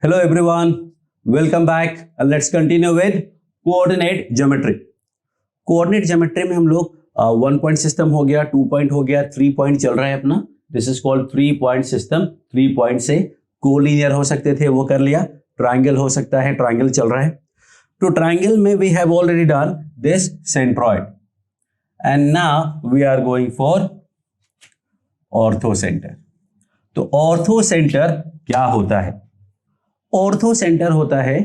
Hello everyone, welcome back and let's continue with coordinate geometry. Coordinate geometry में हम लोग 1 point system हो गया, 2 point हो गया, 3 point चल रहा है अपना. This is called 3 point system. 3 point से कोलिनियर हो सकते थे वो कर लिया, ट्राइंगल हो सकता है, ट्राइंगल चल रहा है. तो ट्राइंगल में we have already done this centroid and now we are going for orthocenter. तो orthocenter क्या होता है? ऑर्थो सेंटर होता है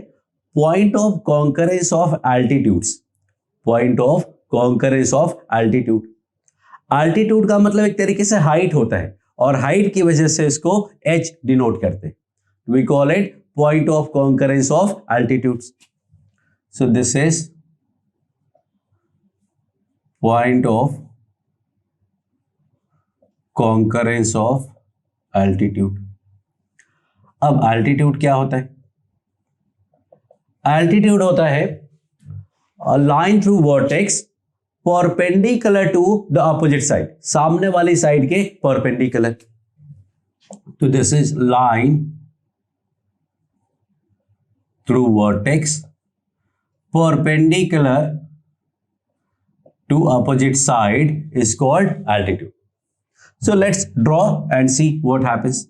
point of concurrence of altitudes. Point of concurrence of altitude. Altitude का मतलब एक तरीके से हाइट होता है और हाइट की वजह से इसको h डिनोट करते हैं. We call it point of concurrence of altitudes. So this is point of concurrence of altitude. अब एल्टीट्यूड क्या होता है? एल्टीट्यूड होता है a line through vertex perpendicular to the opposite side. सामने वाली साइड के परपेंडिकुलर. तो this is line through vertex perpendicular to opposite side is called altitude. So let's draw and see what happens.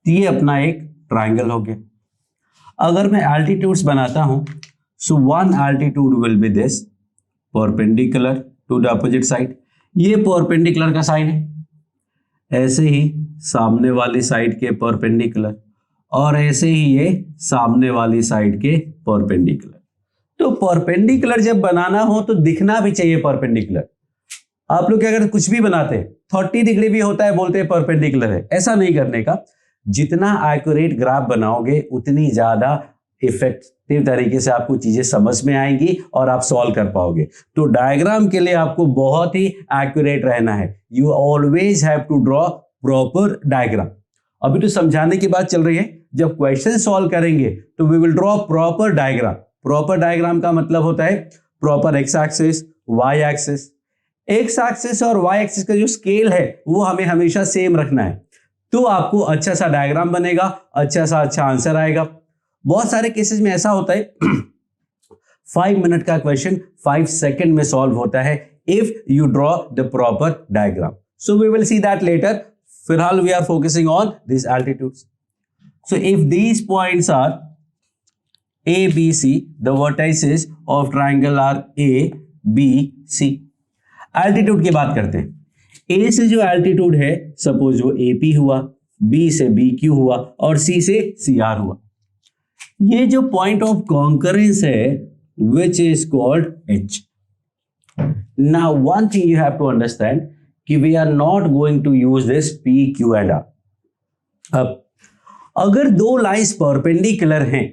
ये अपना एक triangle हो गया. अगर मैं एल्टीट्यूड्स बनाता हूं so one altitude will be this perpendicular to the opposite side. ये परपेंडिकुलर का साइन है, ऐसे ही सामने वाली साइड के परपेंडिकुलर और ऐसे ही ये सामने वाली साइड के परपेंडिकुलर. तो परपेंडिकुलर जब बनाना हो तो दिखना भी चाहिए परपेंडिकुलर. आप लोग अगर कुछ भी बनाते हैं 30 डिग्री भी होता है बोलते हैं परपेंडिकुलर है. ऐसा नहीं करने का. जितना एक्यूरेट ग्राफ बनाओगे उतनी ज्यादा इफेक्टिव तरीके से आपको चीजें समझ में आएंगी और आप सॉल्व कर पाओगे. तो डायग्राम के लिए आपको बहुत ही एक्यूरेट रहना है. You always have to draw proper diagram. अभी तो समझाने की बात चल रही है. जब क्वेश्चन सॉल्व करेंगे तो we will draw proper diagram. Proper diagram का मतलब होता है proper X axis, Y axis. X axis और वाई एक्सिस का जो स्केल है वो हमें हमेशा सेम रखना है. तो आपको अच्छा सा डायग्राम बनेगा, अच्छा आंसर आएगा. बहुत सारे केसेस में ऐसा होता है 5 मिनट का क्वेश्चन 5 सेकंड में सॉल्व होता है if you draw the proper diagram. So we will see that later. फिलहाल we are focusing on this altitudes. So if these points are A, B, C, the vertices of triangle are A, B, C. Altitude की बात करते हैं. A से जो altitude है suppose वो AP हुआ, B से BQ हुआ और C से CR हुआ. ये जो पॉइंट ऑफ कॉन्करेंस है which is called H. Now one thing you have to understand कि we are not going to use this P, Q and R. अब अगर दो लाइंस परपेंडिकुलर हैं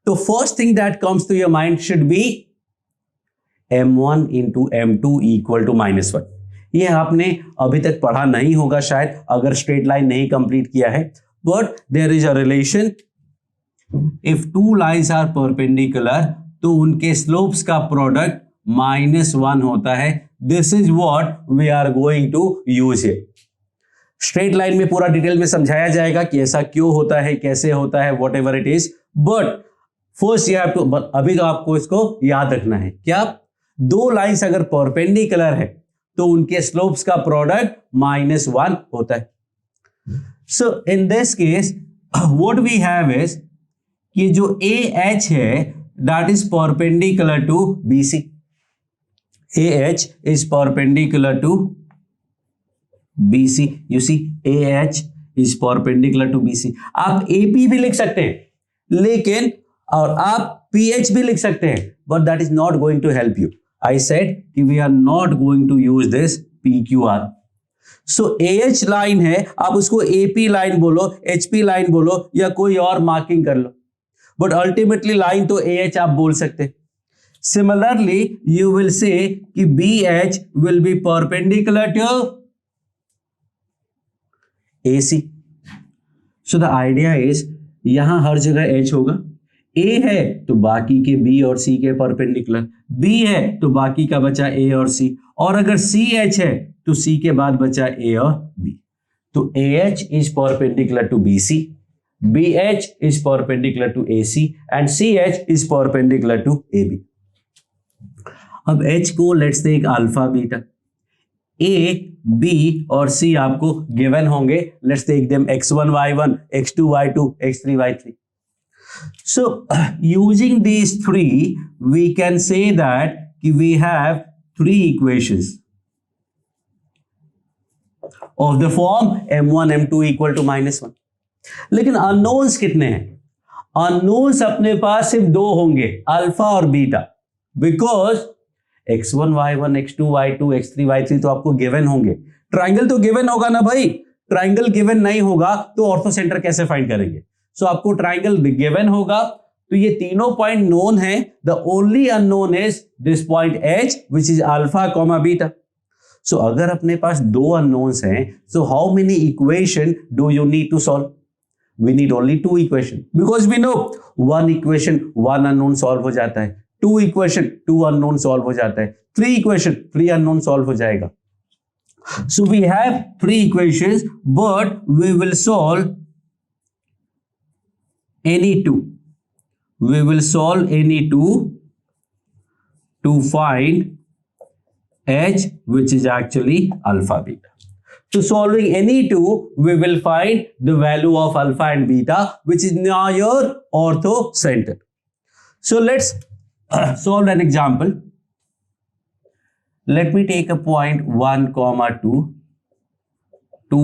तो first thing that comes to your mind should be M1 into M2 equal to -1. ये आपने अभी तक पढ़ा नहीं होगा शायद अगर स्ट्रेट लाइन नहीं कंप्लीट किया है. But there is a relation. If two lines are perpendicular तो उनके स्लोप्स का प्रोडक्ट -1 होता है. This is what we are going to use here. Straight line में पूरा डिटेल में समझाया जाएगा कि ऐसा क्यों होता है, कैसे होता है, whatever it is. But first you have to, अभी तो आपको इसको याद रखना है. क्या? दो लाइंस अगर परपेंडिकुलर है तो उनके स्लोप्स का प्रोडक्ट -1 होता है. So in this case what we have is कि जो AH है that is perpendicular to BC. AH is perpendicular to BC. You see AH is perpendicular to BC. आप AP भी लिख सकते हैं लेकिन और आप PH भी लिख सकते हैं but that is not going to help you. I said कि we are not going to use this PQR. So AH line है, आप उसको AP लाइन बोलो, HP लाइन बोलो या कोई और मार्किंग कर लो, बट अल्टीमेटली लाइन तो AH आप बोल सकते. Similarly, you will say कि BH will be perpendicular to AC. So the idea is यहां हर जगह H होगा. A है तो बाकी के B और C के परपेंडिकुलर, B है तो बाकी का बचा A और C, और अगर CH है तो C के बाद बचा A और B. तो AH is perpendicular to BC, BH is perpendicular to AC and CH is perpendicular to AB. अब H को let's take alpha beta, A, B और C आपको गिवन होंगे, let's take them x1 y1, x2 y2, x3 y3. So using these three we can say that we have three equations of the form m1 m2 equal to -1. लेकिन unknowns कितने हैं? Unknowns अपने पास सिर्फ दो होंगे, alpha और beta, because x1 y1, x2 y2, x3 y3 तो आपको गिवन होंगे. ट्राइंगल तो गिवन होगा ना भाई, ट्राइंगल गिवन नहीं होगा तो ऑर्थोसेंटर कैसे फाइंड करेंगे? सो आपको ट्राइंगल गिवन होगा तो ये तीनों पॉइंट नोन है. The only unknown is this point h which is alpha comma beta. So अगर अपने पास दो अननोन्स हैं, so how many equation do you need to solve? We need only two equation because we know one equation one unknown solve हो जाता है, two equation two unknown solve हो जाता है, three equation three unknown solve हो जाएगा. So we have three equations but we will solve any two. We will solve any two to find h which is actually alpha beta. So solving any two, we will find the value of alpha and beta, which is near your ortho center. So let's solve an example. Let me take a point 1, 2, 2,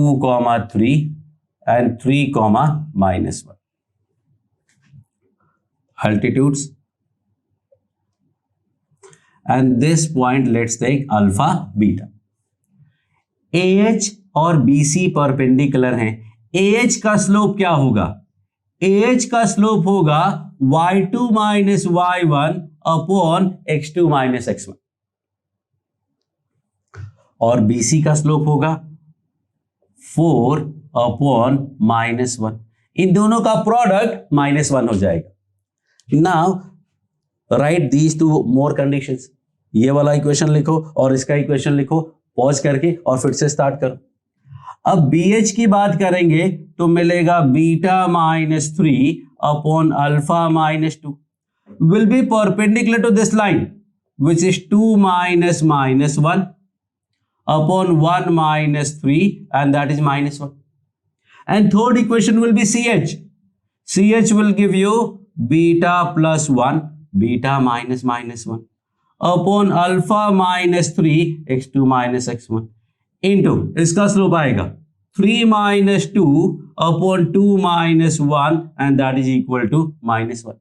3, and 3, -1. Altitudes. And this point, let's take alpha, beta. AH और BC perpendicular हैं. AH का slope क्या होगा? AH का slope होगा y2 minus y1 upon x2 minus x1 और BC का slope होगा 4 अपॉन -1. इन दोनों का प्रोडक्ट -1 हो जाएगा. Now right these two more conditions. ये वाला इक्वेशन लिखो और इसका इक्वेशन लिखो, पॉज करके और फिर से स्टार्ट करो. अब BH की बात करेंगे तो मिलेगा beta -3 upon alpha -2 will be perpendicular to this line which is 2 -1 upon 1 -3 and that is -1. And third equation will be CH. CH will give you beta +1 beta -1 upon alpha -3 x2 x1 into इसका slope आएगा 3 -2 upon 2 -1 and that is equal to -1.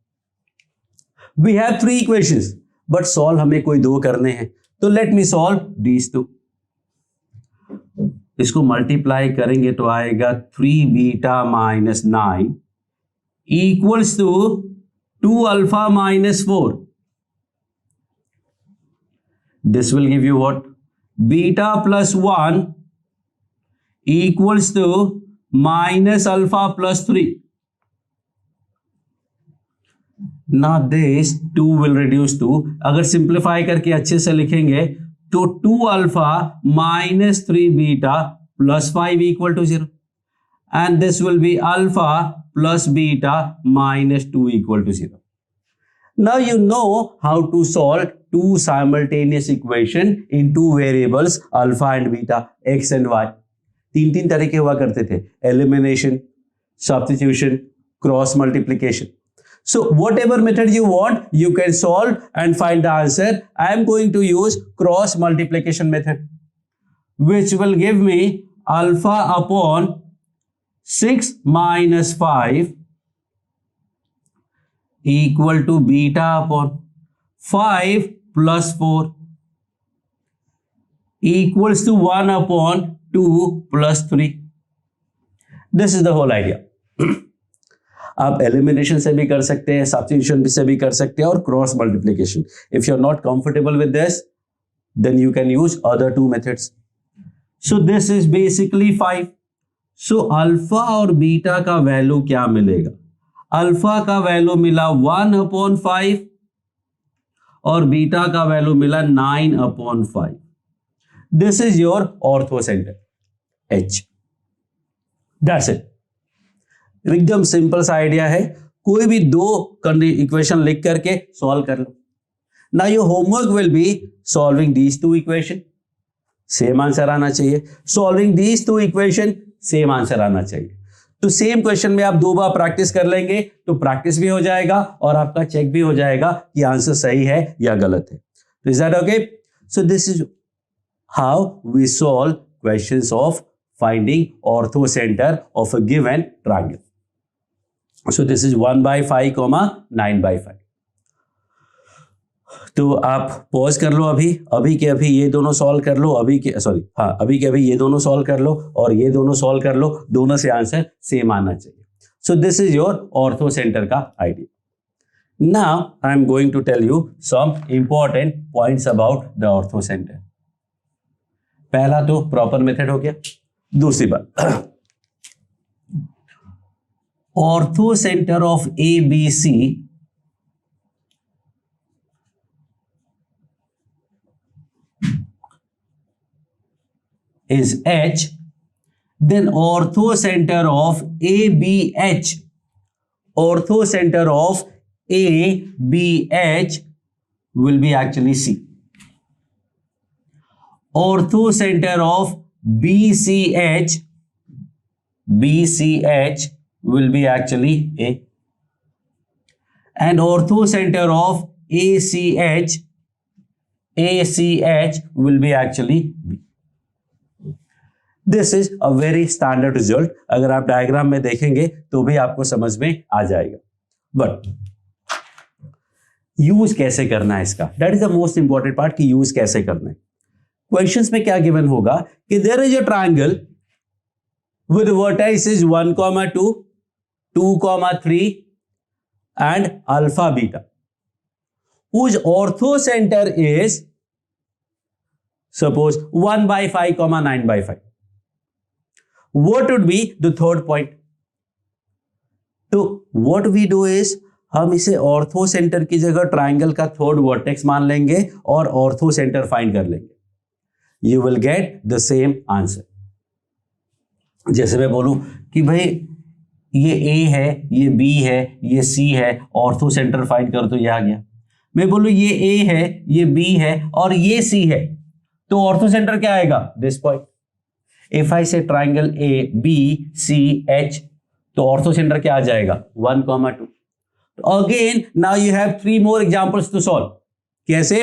We have three equations but solve हमें कोई दो करने हैं, तो let me solve these two. इसको multiply करेंगे तो आएगा 3 beta -9 equals to 2 alpha -4. This will give you what? Beta +1 equals to minus alpha +3. Now this 2 will reduce to, अगर simplify करके अच्छे से लिखेंगे तो 2 alpha -3 beta +5 equal to 0. And this will be alpha plus beta -2 equal to 0. Now you know how to solve two simultaneous equation in two variables alpha and beta, x and y. तीन तरीके हुआ करते थे, elimination, substitution, cross multiplication. So whatever method you want, you can solve and find the answer. I am going to use cross multiplication method, which will give me alpha upon 6 minus 5 equal to beta upon 5 plus 4 equals to 1 upon 2 plus 3. This is the whole idea. आप elimination से भी कर सकते हैं, substitution से भी कर सकते हैं और cross multiplication. If you are not comfortable with this then you can use other two methods. So this is basically 5. So alpha और बीटा का वैल्यू क्या मिलेगा? अल्फा का वैल्यू मिला 1/5 और बीटा का वैल्यू मिला 9/5. This is your orthocentre H. That's it. एकदम सिंपल सा आइडिया है, कोई भी दो इक्वेशन लिख करके सॉल्व कर लो। Now your homework will be solving these two equation, same answer आना चाहिए। Solving these two equation, same answer आना चाहिए। तो सेम क्वेश्चन में आप 2 बार प्रैक्टिस कर लेंगे तो प्रैक्टिस भी हो जाएगा और आपका चेक भी हो जाएगा कि आंसर सही है या गलत है। तो is that okay? So this is how we solve questions of finding ortho center of a given triangle. So this is 1/5, 9/5. तो आप पॉज कर लो, अभी के अभी ये दोनों सॉल्व कर लो, अभी के अभी ये दोनों सॉल्व कर लो और ये दोनों सॉल्व कर लो, दोनों से आंसर सेम आना चाहिए। So this is your orthocentre का idea. Now I am going to tell you some important points about the orthocentre. पहला तो प्रॉपर मेथड हो गया। दूसरी बात, orthocentre of A B C is H, then ortho center of ABH, ortho center of ABH will be actually C. Ortho center of BCH will be actually A. And ortho center of ACH will be actually B. This is a very standard result. अगर आप diagram में देखेंगे तो भी आपको समझ में आ जाएगा, बट यूज कैसे करना है इसका, that is the most important part कि यूज कैसे करना है। क्वेश्चंस में क्या गिवन होगा कि there is a triangle with vertices 1,2, 2,3 and alpha beta, whose ortho center is suppose 1/5, 9/5. What would be the third point? तो what we do is हम इसे ऑर्थो सेंटर की जगह ट्राइंगल का थर्ड वर्टेक्स मान लेंगे और ऑर्थो सेंटर फाइंड कर लेंगे। You will get the same answer. जैसे मैं बोलूं कि भाई ये ए है, ये बी है, ये सी है, ऑर्थो सेंटर फाइंड कर, तो ये आ गया। मैं बोलूं ये ए है, ये बी है और ये सी है, तो ऑर्थो सेंटर क्या आएगा? This point. If I say triangle A B C H, तो ऑर्थो सेंटर क्या आ जाएगा? 1,2। Again now you have 3 more examples to solve. कैसे?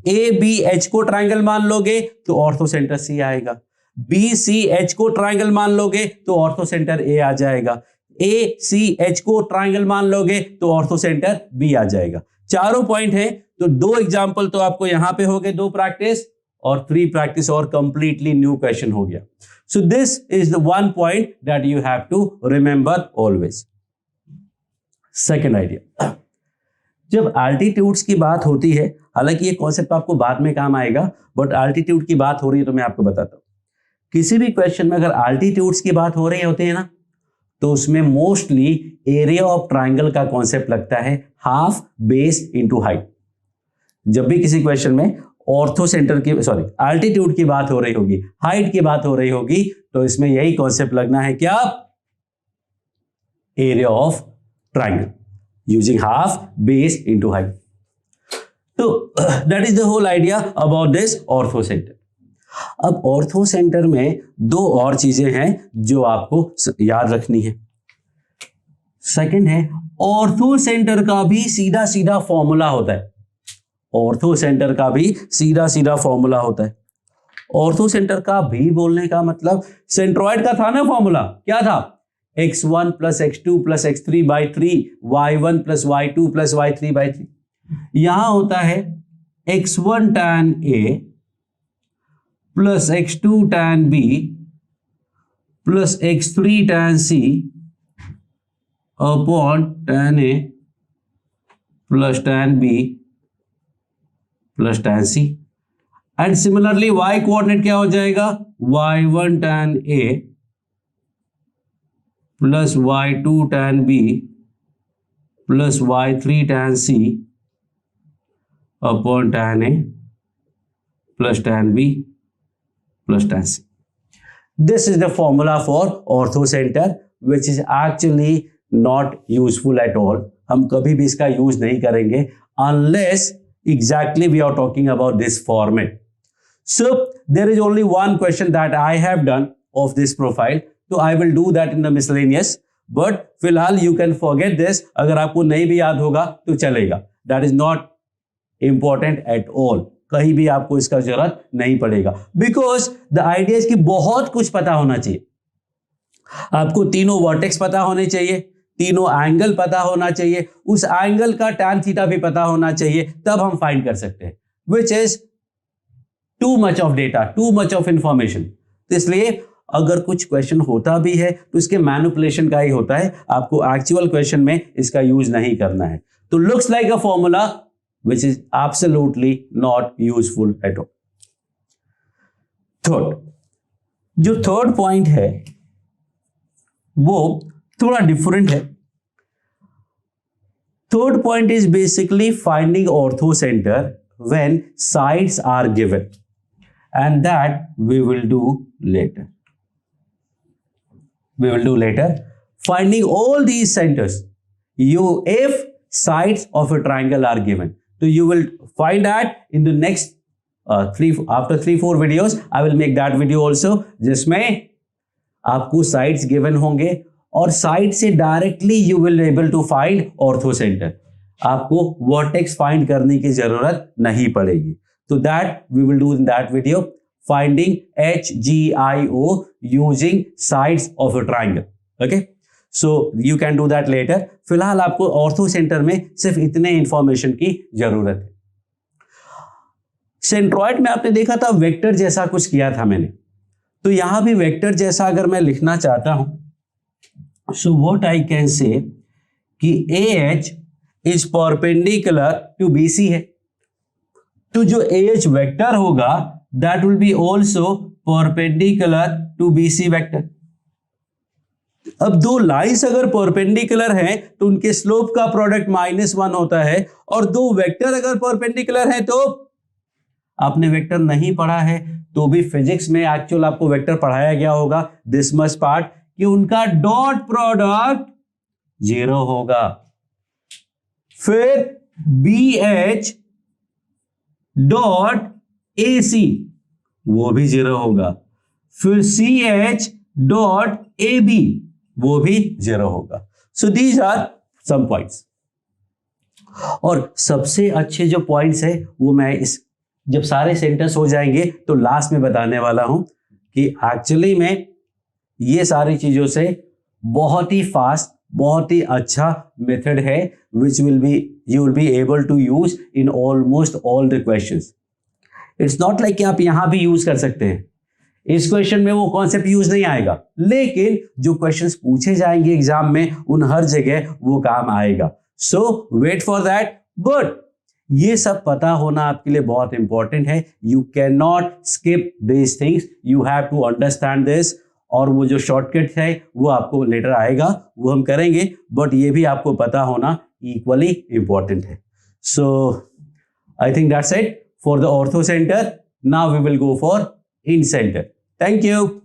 ए बी एच को ट्राइंगल मान लोगे तो ऑर्थो सेंटर सी आएगा, बी सी एच को ट्राइंगल मान लोगे तो ऑर्थो सेंटर ए आ जाएगा, ए सी एच को ट्राइंगल मान लोगे तो ऑर्थो सेंटर बी आ जाएगा। चारों पॉइंट है, तो 2 एग्जांपल तो आपको यहां पे हो गए, 2 प्रैक्टिस और 3 प्रैक्टिस और कंप्लीटली न्यू क्वेश्चन हो गया। So this is the one point that you have to remember always. Second idea, जब एल्टीट्यूड्स की बात होती है, हालांकि ये कॉन्सेप्ट आपको बाद में काम आएगा, बट एल्टीट्यूड की बात हो रही है तो मैं आपको बताता हूं। किसी भी क्वेश्चन में अगर एल्टीट्यूड्स की बात हो रही होती है ना, तो उसमें मोस्टली एरिया ऑफ ट्राइंगल का कॉन्सेप्ट लगता है, हाफ बेस इंटू हाइट। जब भी किसी क्वेश्चन में ऑर्थो सेंटर की एल्टीट्यूड की बात हो रही होगी, हाइट की बात हो रही होगी, तो इसमें यही कॉन्सेप्ट लगना है, क्या? Area of triangle using half base into height. तो that is the whole idea about this orthocentre. अब ऑर्थो सेंटर में 2 और चीजें हैं जो आपको याद रखनी है। सेकंड है, ऑर्थो सेंटर का भी सीधा सीधा फॉर्मूला होता है। ऑर्थो सेंटर का भी सीधा सीधा फॉर्मूला होता है। ऑर्थो सेंटर का भी बोलने का मतलब, सेंट्रॉइड का था ना फॉर्मूला, क्या था? x1 + x2 + x3/3, y1 + y2 + y3/3। यहां होता है x1 tan a + x2 tan b + x3 tan c upon tan a + tan b + tan c। And similarly y coordinate क्या हो जाएगा? y1 tan a + y2 tan b + y3 tan c upon tan a + tan b + tan c। This is the formula for ortho center which is actually not useful at all. हम कभी भी इसका use नहीं करेंगे unless exactly we are talking about this format. So there is only one question that I have done of this profile, so I will do that in the miscellaneous, but फिलहाल you can forget this. अगर आपको नहीं भी याद होगा तो चलेगा. That is not important at all. कहीं भी आपको इसका जरूरत नहीं पड़ेगा, because the idea is कि बहुत कुछ पता होना चाहिए. आपको तीनों वर्टेक्स पता होने चाहिए, तीनों एंगल पता होना चाहिए, उस एंगल का tan थीटा भी पता होना चाहिए, तब हम फाइंड कर सकते हैं. Which is too much of data, too much of information. तो इसलिए अगर कुछ क्वेश्चन होता भी है तो इसके मैनिपुलेशन का ही होता है, आपको एक्चुअल क्वेश्चन में इसका यूज नहीं करना है. तो looks like a formula which is absolutely not useful at all. Third, जो थर्ड पॉइंट है वो थोड़ा डिफरेंट है. Third point is basically finding orthocentre when sides are given, and that we will do later. Finding all these centers, if sides of a triangle are given, so you will find that in the next after 3-4 videos. I will make that video also, जिसमें आपको sides given होंगे और side से directly you will able to find orthocentre. आपको vertex find करने की जरूरत नहीं पड़ेगी. तो that we will do in that video, finding HGIO using sides of a triangle. Okay, so you can do that later. फिलहाल आपको ortho centre में सिर्फ इतने इंफॉर्मेशन की जरूरत है. सेंट्रॉइड में आपने देखा था वेक्टर जैसा कुछ किया था मैंने, तो यहां भी वेक्टर जैसा अगर मैं लिखना चाहता हूं, so what I can say कि AH is perpendicular to BC है, तो जो AH वेक्टर होगा that will be also perpendicular to BC vector. अब दो लाइंस अगर परपेंडिकुलर हैं तो उनके स्लोप का प्रोडक्ट -1 होता है, और दो वेक्टर अगर परपेंडिकुलर हैं, तो आपने वेक्टर नहीं पढ़ा है तो भी फिजिक्स में एक्चुअल आपको वेक्टर पढ़ाया गया होगा, दिस मच पार्ट, कि उनका डॉट प्रोडक्ट 0 होगा. फिर BH डॉट AC वो भी 0 होगा. फिर CH डॉट AB वो भी 0 होगा. So these are some points. और सबसे अच्छे जो पॉइंट्स है वो मैं जब सारे सेंटर्स हो जाएंगे तो लास्ट में बताने वाला हूं कि एक्चुअली में ये सारी चीजों से बहुत ही फास्ट, बहुत ही अच्छा मेथड है which will be you will be able to use in almost all the questions. It's not like कि आप यहां भी यूज कर सकते हैं, इस क्वेश्चन में वो कॉन्सेप्ट यूज नहीं आएगा, लेकिन जो क्वेश्चंस पूछे जाएंगे एग्जाम में उन हर जगह वो काम आएगा. So wait for that. But ये सब पता होना आपके लिए बहुत इंपॉर्टेंट है. You can not skip this things, you have to understand this. और वो जो शॉर्टकट है वो आपको लेटर आएगा, वो हम करेंगे, बट ये भी आपको पता होना इक्वली इंपॉर्टेंट है. So I think that's it for the orthocentre. Now we will go for incentre. Thank you.